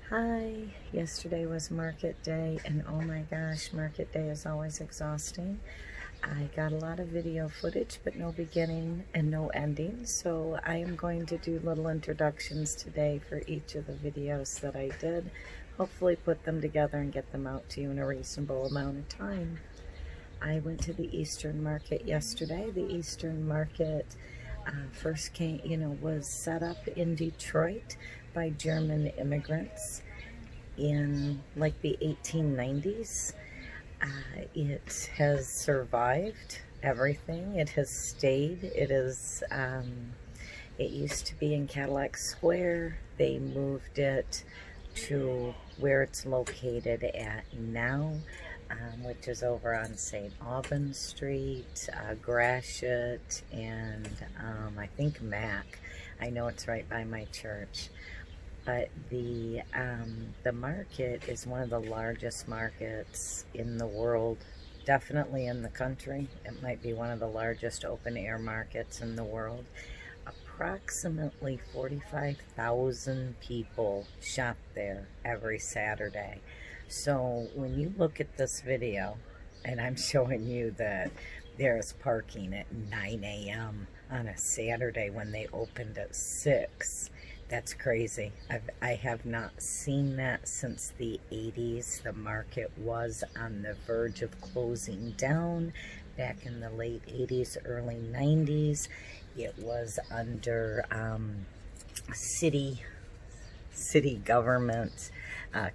Hi, yesterday was market day, and oh my gosh, market day is always exhausting. I got a lot of video footage, but no beginning and no ending, so I am going to do little introductions today for each of the videos that I did. Hopefully put them together and get them out to you in a reasonable amount of time. I went to the Eastern Market yesterday. The Eastern Market first was set up in Detroit by German immigrants in like the 1890s. It has survived everything. It has stayed. It used to be in Cadillac Square. They moved it to where it's located at now, which is over on St. Albans Street, Gratiot, and I think Mac. I know it's right by my church. But the market is one of the largest markets in the world, definitely in the country. It might be one of the largest open-air markets in the world. Approximately 45,000 people shop there every Saturday. So when you look at this video, and I'm showing you that there's parking at 9 a.m. on a Saturday when they opened at 6. That's crazy. I have not seen that since the 80s. The market was on the verge of closing down back in the late 80s, early 90s. It was under city government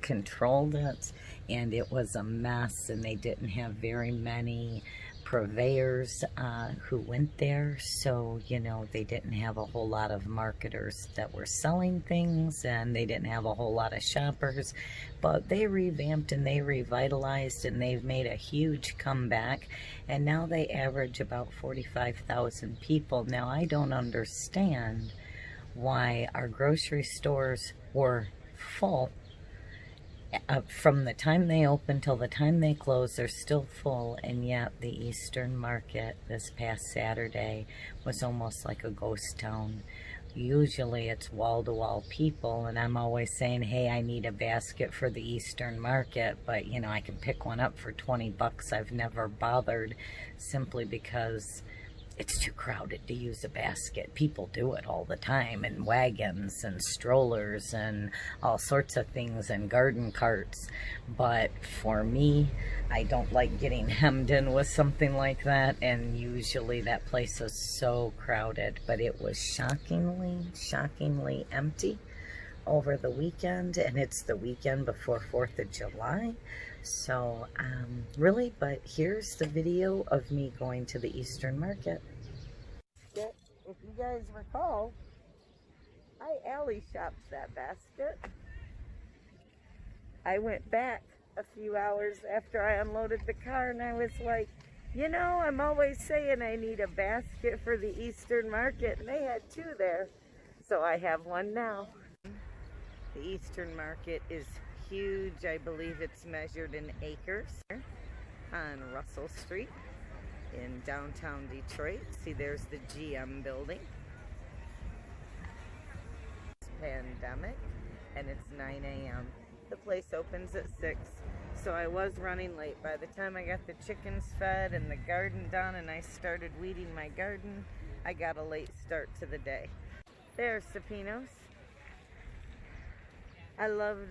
controlled it, and it was a mess, and they didn't have very many purveyors who went there, so they didn't have a whole lot of marketers that were selling things, and they didn't have a whole lot of shoppers. But they revamped and they revitalized, and they've made a huge comeback, and now they average about 45,000 people. Now, I don't understand why our grocery stores were full. From the time they open till the time they close, they're still full, and yet the Eastern Market this past Saturday was almost like a ghost town. Usually it's wall-to-wall people, and I'm always saying, hey, I need a basket for the Eastern Market, but I can pick one up for 20 bucks. I've never bothered, simply because it's too crowded to use a basket. People do it all the time, and wagons and strollers and all sorts of things, and garden carts. But for me, I don't like getting hemmed in with something like that, and usually that place is so crowded. But it was shockingly empty over the weekend, and it's the weekend before 4th of July. So, really, but here's the video of me going to the Eastern Market. If you guys recall, I alley shopped that basket. I went back a few hours after I unloaded the car, and I was like, I'm always saying I need a basket for the Eastern Market, and they had 2 there. So I have one now. The Eastern Market is huge. I believe it's measured in acres on Russell Street in downtown Detroit. See, there's the GM building. It's pandemic, and it's 9 a.m. The place opens at 6, so I was running late. By the time I got the chickens fed and the garden done and I started weeding my garden, I got a late start to the day. There's Sapinos. I loved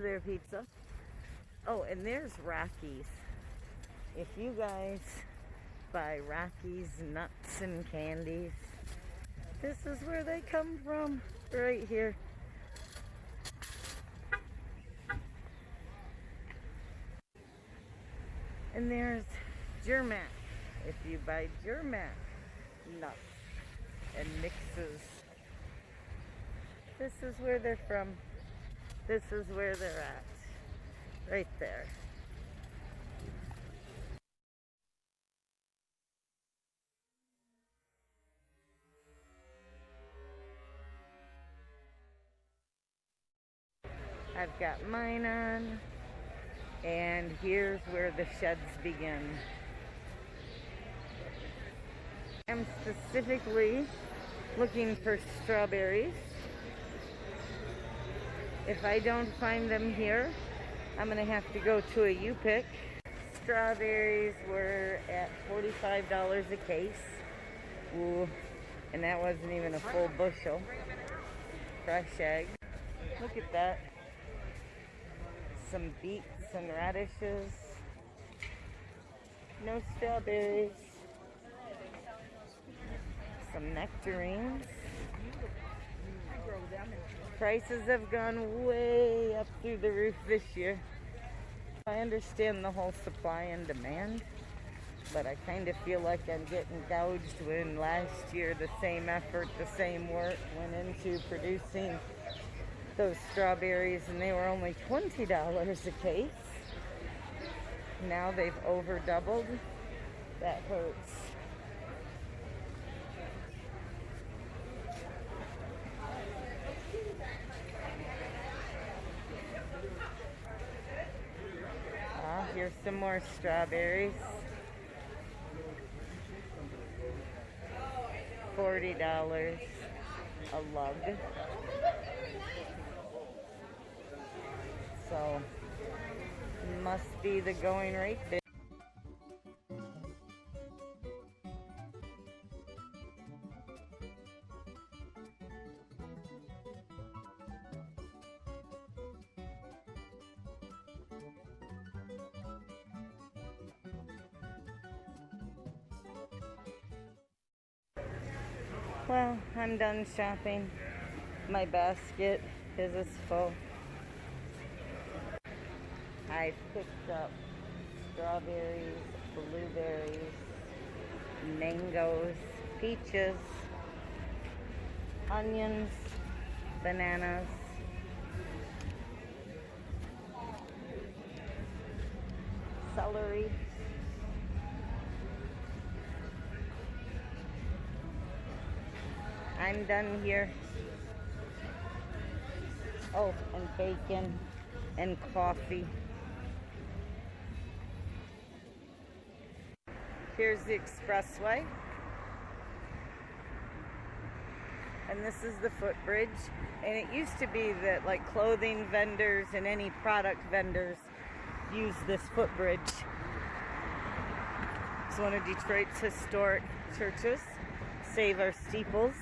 their pizza. Oh, and there's Rockies. If you guys buy Rockies nuts and candies, this is where they come from, right here. And there's Germac. If you buy Germac nuts and mixes, this is where they're from. This is where they're at, right there. I've got mine on, and here's where the sheds begin. I'm specifically looking for strawberries. If I don't find them here, I'm gonna have to go to a U-Pick. Strawberries were at $45 a case. Ooh, and that wasn't even a full bushel. Fresh eggs. Look at that. Some beets and radishes. No strawberries. Some nectarines. Prices have gone way up through the roof this year. I understand the whole supply and demand, but I kind of feel like I'm getting gouged when last year the same effort, the same work went into producing those strawberries and they were only $20 a case. Now they've over doubled. That hurts. Here's some more strawberries. $40 a lug. So, must be the going rate there. Well, I'm done shopping. My basket is full. I picked up strawberries, blueberries, mangoes, peaches, onions, bananas, celery, I'm done here. Oh, and bacon and coffee. Here's the expressway. And this is the footbridge. And it used to be that like clothing vendors and any product vendors use this footbridge. It's one of Detroit's historic churches. Save our steeples.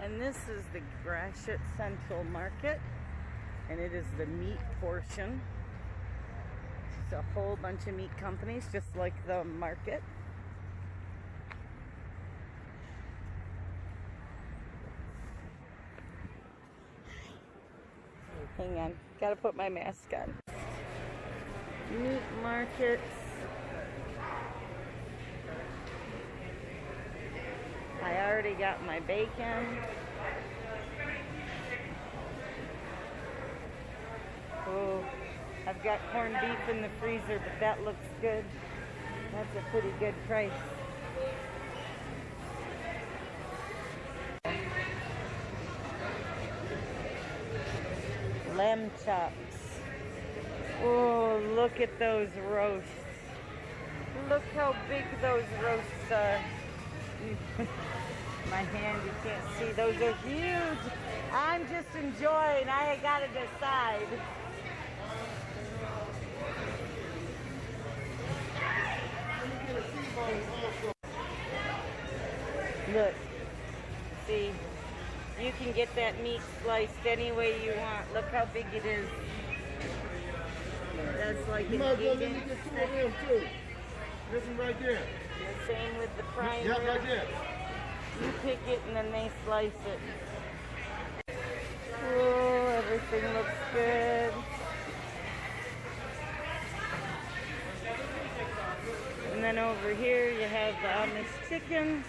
And this is the Gratiot Central Market, and it is the meat portion. It's a whole bunch of meat companies, just like the market. Hang on, gotta put my mask on. Meat markets. I already got my bacon. Oh, I've got corned beef in the freezer, but that looks good. That's a pretty good price. Lamb chops. Oh, look at those roasts. Look how big those roasts are. My hand, you can't see. Those are huge. I'm just enjoying. I gotta decide. Look. See. You can get that meat sliced any way you want. Look how big it is. That's like an 8-inch. This one right there. The same with the prime rib. Right there. You pick it and then they slice it. Oh, everything looks good. And then over here you have the Amish chicken.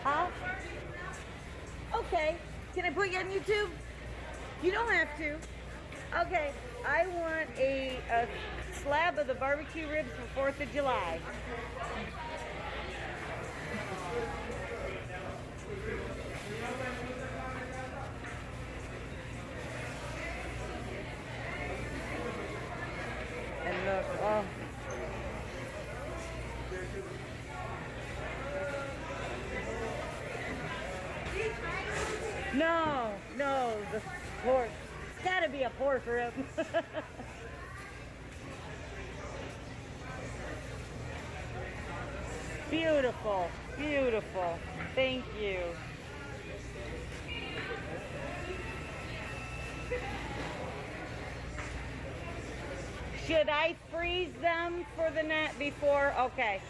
Huh? Okay. Can I put you on YouTube? You don't have to. Okay, I want a slab of the barbecue ribs for 4th of July. And look, oh. No, the pork. It's gotta be a pork rib. Beautiful, beautiful. Thank you. Should I freeze them for the night before? Okay.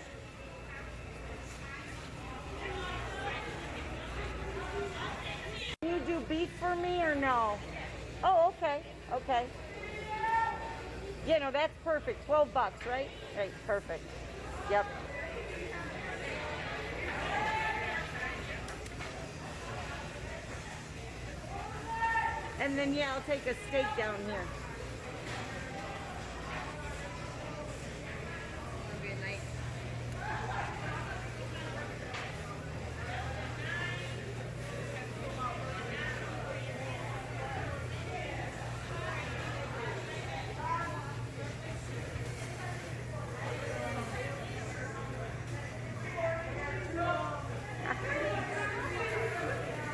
Can you do beef for me or no? Oh, okay, okay. Yeah, no, that's perfect. 12 bucks, right? Right, perfect. Yep. And then, yeah, I'll take a steak down here.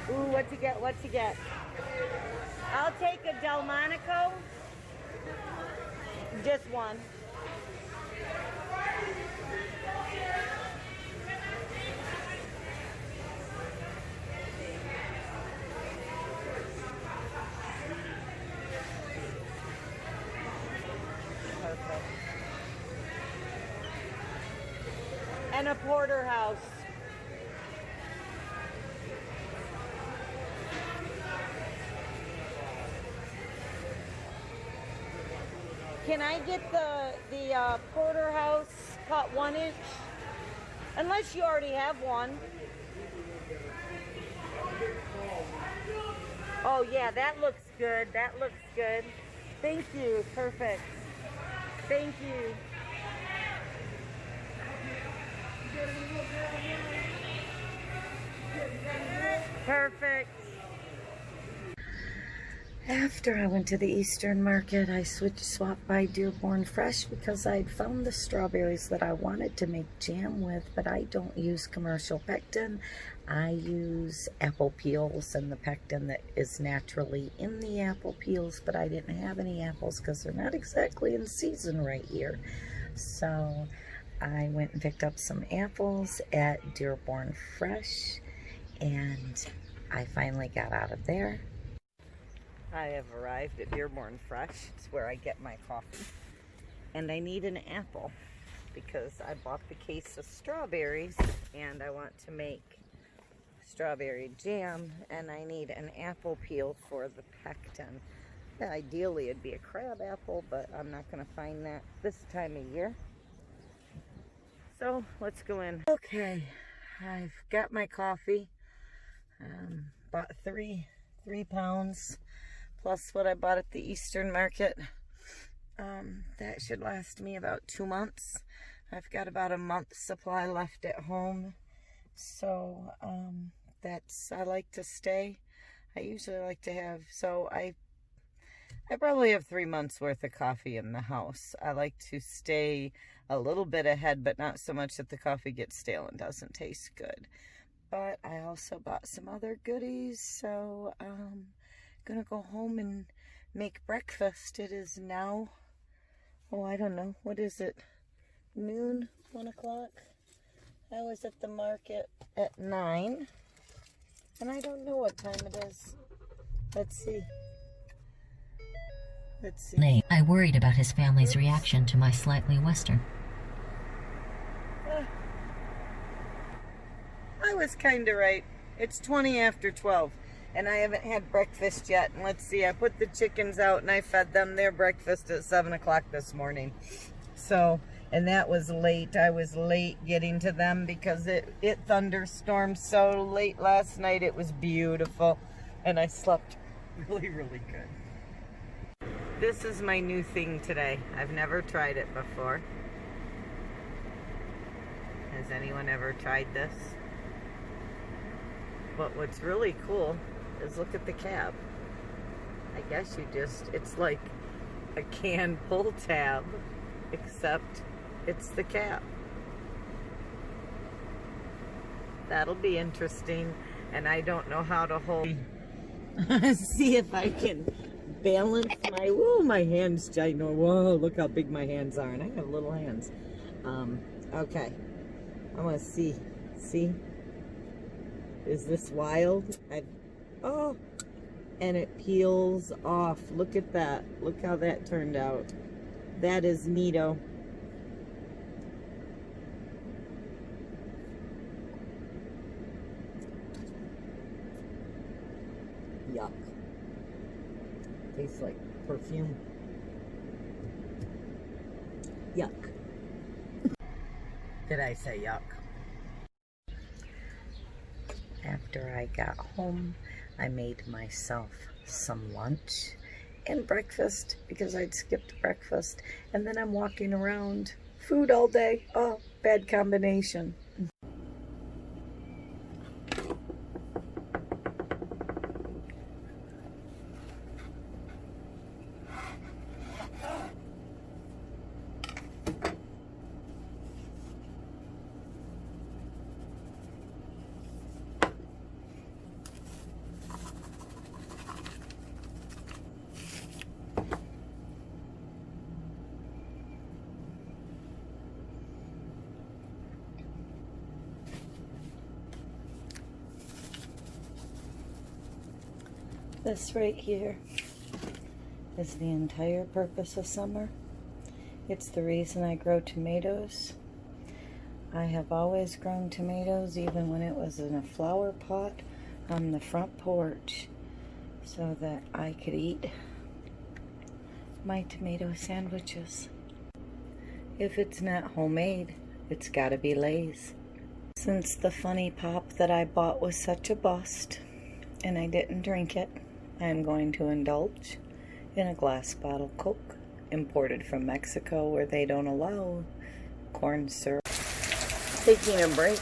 Ooh, what you get? What you get? I'll take a Delmonico. Just one. Perfect. And a porterhouse. Can I get the porterhouse cut 1 inch? Unless you already have one. Oh yeah, that looks good. That looks good. Thank you. Perfect. Thank you. Perfect. After I went to the Eastern Market, I swapped by Dearborn Fresh because I'd found the strawberries that I wanted to make jam with, but I don't use commercial pectin. I use apple peels and the pectin that is naturally in the apple peels, but I didn't have any apples because they're not exactly in season right here. So I went and picked up some apples at Dearborn Fresh, and I finally got out of there. I have arrived at Dearborn Fresh. It's where I get my coffee. And I need an apple because I bought the case of strawberries and I want to make strawberry jam, and I need an apple peel for the pectin. Ideally it'd be a crab apple, but I'm not going to find that this time of year. So let's go in. Okay, I've got my coffee. Bought three pounds. Plus what I bought at the Eastern Market. That should last me about 2 months. I've got about a month's supply left at home. So I like to stay. I usually like to have, so I probably have 3 months worth of coffee in the house. I like to stay a little bit ahead, but not so much that the coffee gets stale and doesn't taste good. But I also bought some other goodies, so gonna go home and make breakfast. It is now, oh, I don't know, what is it, noon, 1 o'clock? I was at the market at 9, and I don't know what time it is. Let's see. I worried about his family's reaction to my slightly Western. I was kind of right. It's 20 after 12. And I haven't had breakfast yet. And let's see, I put the chickens out and I fed them their breakfast at 7 o'clock this morning. So, and that was late. I was late getting to them because it thunderstormed so late last night. It was beautiful. And I slept really, really good. This is my new thing today. I've never tried it before. Has anyone ever tried this? But what's really cool is look at the cab. I guess you just, it's like a can pull tab, except it's the cab. That'll be interesting, and I don't know how to hold. See if I can balance my, whoa, my hands ginormous. Whoa, look how big my hands are, and I have little hands. Okay, I'm gonna see. Is this wild? Oh, and it peels off. Look at that. Look how that turned out. That is neato. Yuck. Tastes like perfume. Yuck. Did I say yuck? After I got home, I made myself some lunch and breakfast because I'd skipped breakfast, and then I'm walking around food all day. Oh, bad combination. This right here is the entire purpose of summer. It's the reason I grow tomatoes. I have always grown tomatoes, even when it was in a flower pot on the front porch, so that I could eat my tomato sandwiches. If it's not homemade, it's gotta be Lay's. Since the funny pop that I bought was such a bust and I didn't drink it, I'm going to indulge in a glass bottle Coke imported from Mexico, where they don't allow corn syrup. Taking a break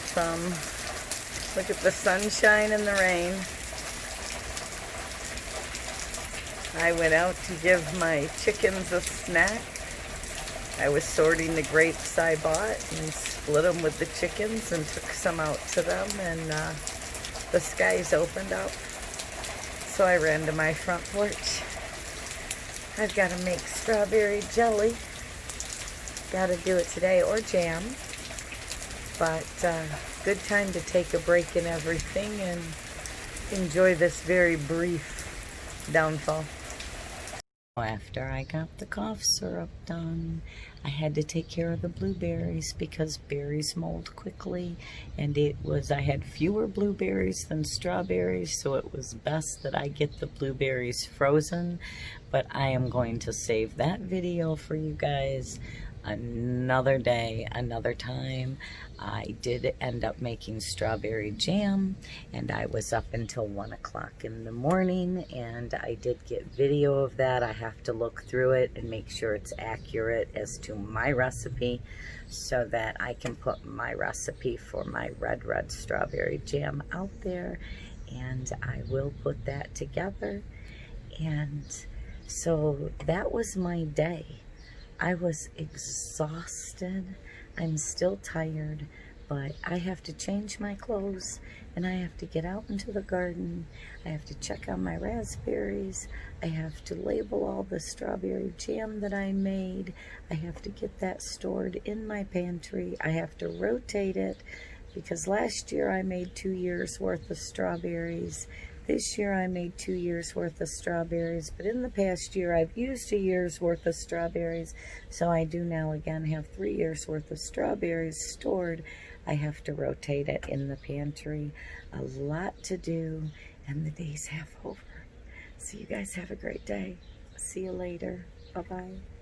from, look at the sunshine and the rain. I went out to give my chickens a snack. I was sorting the grapes I bought and split them with the chickens and took some out to them, and the skies opened up, so I ran to my front porch. I've got to make strawberry jelly. Got to do it today, or jam. But good time to take a break in everything and enjoy this very brief downfall. After I got the cough syrup done, I had to take care of the blueberries because berries mold quickly, and I had fewer blueberries than strawberries, so it was best that I get the blueberries frozen. But I am going to save that video for you guys another day, another time. I did end up making strawberry jam, and I was up until 1 o'clock in the morning, and I did get video of that. I have to look through it and make sure it's accurate as to my recipe, so that I can put my recipe for my red strawberry jam out there, and I will put that together. And so that was my day. I was exhausted. I'm still tired, but I have to change my clothes, and I have to get out into the garden. I have to check on my raspberries. I have to label all the strawberry jam that I made. I have to get that stored in my pantry. I have to rotate it, because last year I made 2 years worth of strawberries. This year I made 2 years worth of strawberries, but in the past year I've used a year's worth of strawberries, so I do now again have 3 years worth of strawberries stored. I have to rotate it in the pantry. A lot to do, and the day's half over. So you guys have a great day. See you later. Bye-bye.